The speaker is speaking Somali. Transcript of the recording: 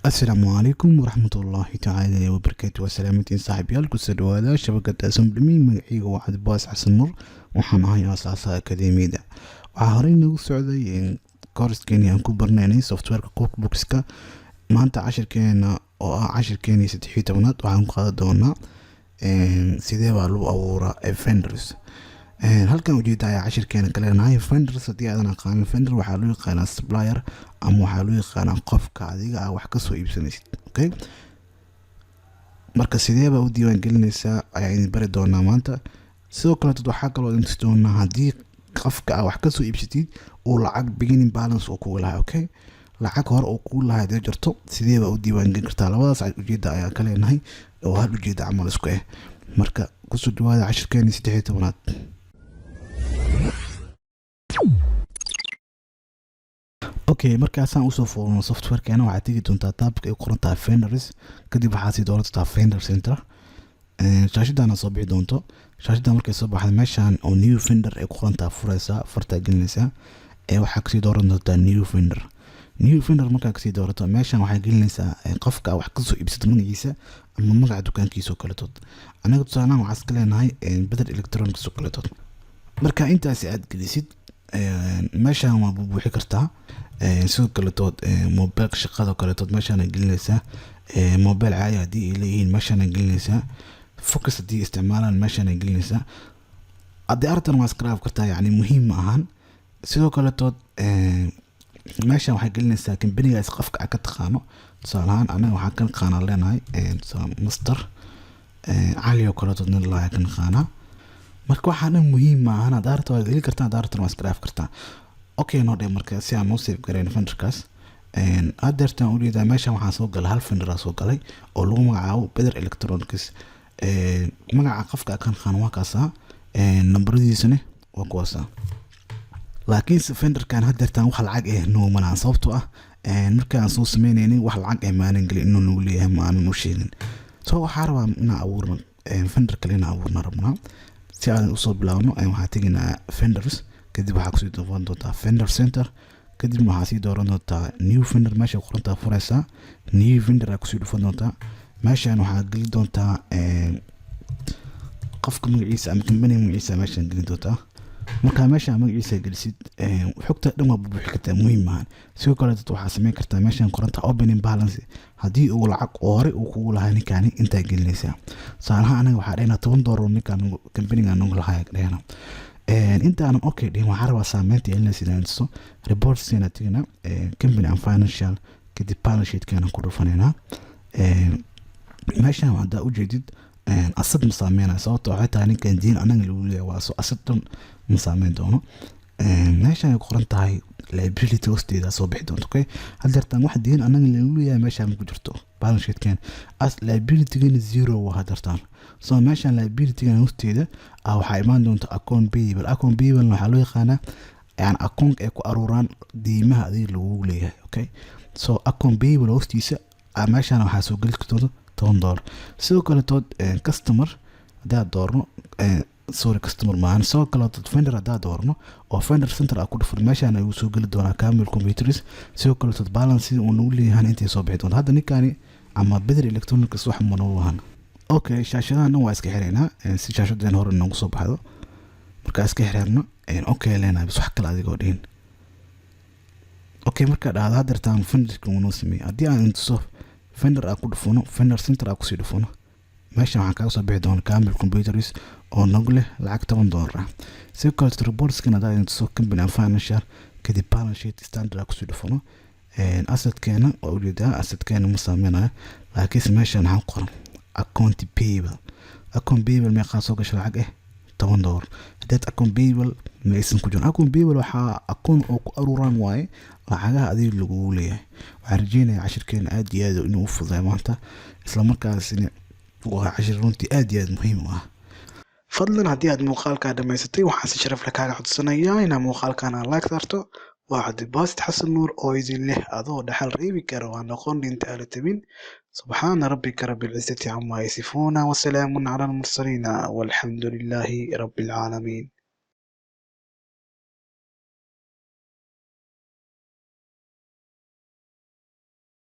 السلام عليكم ورحمة الله تعالى وبركاته. وسلامتين صاحبيال كسر هذا شبكة أسمبلمي مقعيق واحد باس حسن نور وحنا هاي أساسا أكاديمية وعهرين سعودي كورس كيني أنكو برنامج سوفت وير كوك بوكسكا ما أنت 10 كيني 6 تونات وعن قادونا سيدي بالو أورا فندرز halkan ujeedaya cashirkeena kale nahay vendor sidii aad aqaan vendor waxa loo yaqaanaa supplier ama waxa loo yaqaanaa qofka adiga wax ka soo iibsanaysid. Okay, marka sidee baa u diiwaan gelinaysaa ayaan bari doonaa maanta. sidoo kale waxa kale oo inta doonaa hadii qofka wax ka soo iibsatid oo lacag beginning balance oo ku lahaa. Okay, lacag hor oo ku lahaa hadii jirto sidee baa u diiwaan gelin kartaa. labadaas ujeeda ayaa kale nahay oo hal ujeeda amal isku ah. marka ku soo dhawaada cashirkeena 13aad. اوكي markaasaan usoo fuulno softwarekeena waxaad tegi doontaa tabka ay qoran tahay vendors kadib waxaad sii doorataa vendor center. shaashadana soo bixi doonto. shaashada markay soo baxdo meeshaan oo new vendor ay qoran tahay furaysa farta gelinaysaa waxaad kasii dooran doontaa new vendor markaad kasii doorato meeshaan waxaad gelinaysaa qofka wax ka soo iibsado magaciisa ama magaca dukaankiisa oo kale tood. anaga tusaalaan waxaan iska leenahay bedel electronics oo kale tood. marka intaas aad gelisid meeshaan waa buuxi kartaa sidoo kale tood mobile shaqada kale tood meeshaan gelinaysaa mobile caadi hadii ay leeyihiin meeshaan gelinaysaa focus hadii isticmaalaan meeshaan gelinaysaa hadii artan waa scrap kartaa yani muhiim ma ahan. sidoo kale tood meeshaan waxay gelinaysaa companygaas qofka ka taqaano. tusaalahaan anaga waxaan ka taqaanaa leenahay master cali oo kale tood la ka taqaanaa. marka waxaan muhiim ma ahan daarta waa geli kartaa daarta waa scrap kartaa. okay no day marka si aan u save gareyn vendorkaas adeertan u leedahay meeshaan waxaan soo galay hal vendor soo galay oo lagu magacaabo Better Electronics. magaca qofka kan waa kaasa numberadiisana waa kuwaasa. laakiin vendorkan adeertan wax lacag no manaan sababtoo ah markaan soo sameeynay wax lacag maanan galin inuu nagu leeyahay ma aanan u sheegin. soo waxaa rabaa inaan abuurno vendor kale inaan abuurno rabnaa. si aan usoo bilaawno waxaan teginaa vendors kadib waxaa kusii dooran doontaa vendor center kadib waxaa sii dooran doontaa new vendor meesha qorantaa furaysaa new vendor aad kusii dhufan doontaa. meeshaan waxaa geli doontaa qofka magaciisa ama company magaciisa meeshaan geli doontaa. marka meeshaan magaciisa gelisid xogta dhan waa buuxi kartaa muhiim maahan. sidoo kale waxaa sameyn kartaa meeshaan qorantaa opening balance hadii uu lacag hore uu kugu lahaa ninkaani intaa gelinaysaa. saalaha anaga waxaa dheena $10 ninkaan companyga nagu lahaa dheena intaanan okay dhihin waxaa rabaa saameynta in la sidaanso reports sina tigna company and financial kadib balance sheet keena ku dhufanayna. meeshaan hadda u jeedid asad ma saameynaa sababtoo waxay tahay ninkan diin anaga lagu leeyahay waa soo asad dhan ma saameyn doono. meeshaan ay qoran tahay liability hoosteeda soo bixi doonto. okay hadeertan wax diin anaga lagu leeyahay meeshaan ku jirto balance sheet keen as liability gana 0 waa hadeertan. soo meeshaan liability gana hoosteeda waxaa imaan doonta account payable waxaa loo yaqaanaa yani account ay ku aruuraan diimaha adiga lagu leeyahay. okay soo account payable hoostiisa meeshaan waxaa soo geli doonta $10. sidoo kale tood customer hadaa doorno customer maahan sidoo kale tood vendor hadaa doorno oo vendor center ku dhufan meeshaan ayuu soo geli doonaa Camel Computers. sidoo kale tood balance uu nagu leeyahay intay soo bixi doonto. hadda ninkaani ama Better Electronics wax ma noo lahan. okay shaashadahan waa iska xireynaa si shaashadan hore nagu soo baxdo marka iska xireyno okay leenahay bis wax kale adigoo dhihin. okay marka dhaada hadeertaan vendorka uu noo sameeyay hadii aan intuso vendor ku dhufuno vendor center ku sii dhufuno meeshaan waxaan kaga soo bixi doonaa Camel Computers oo nagu leh lacag $10. sidoo kale reports kana daa intuso company and financial kadib balance sheet standard ku sii dhufuno asset keena oo u jeedaa asset keena ma saameynayo laakiin meeshaan waxaan qoran account payable meeqa soo gashay lacag $10. haddii account payable ma aysan ku jirin account payable waxaa account oo ku aruuraan waaye lacagaha adiga lagu leeyahay. waxaan rajeynayaa cashirkeena aad iyo aad inuu u fududahay maanta isla markaasina waa cashir runtii aad iyo aad muhiim u ah. fadlan haddii aad muuqaalka dhamaysatay waxaan si sharaf leh kaaga codsanayaa inaad muuqaalkan like saarto. waa Cabdi Baasit Xasan Nuur oo idin leh adoo dhaxal reebi kara waa noqon inta ala tabin. سبحان ربك رب العزة عما يصفون وسلام على المرسلين والحمد لله رب العالمين.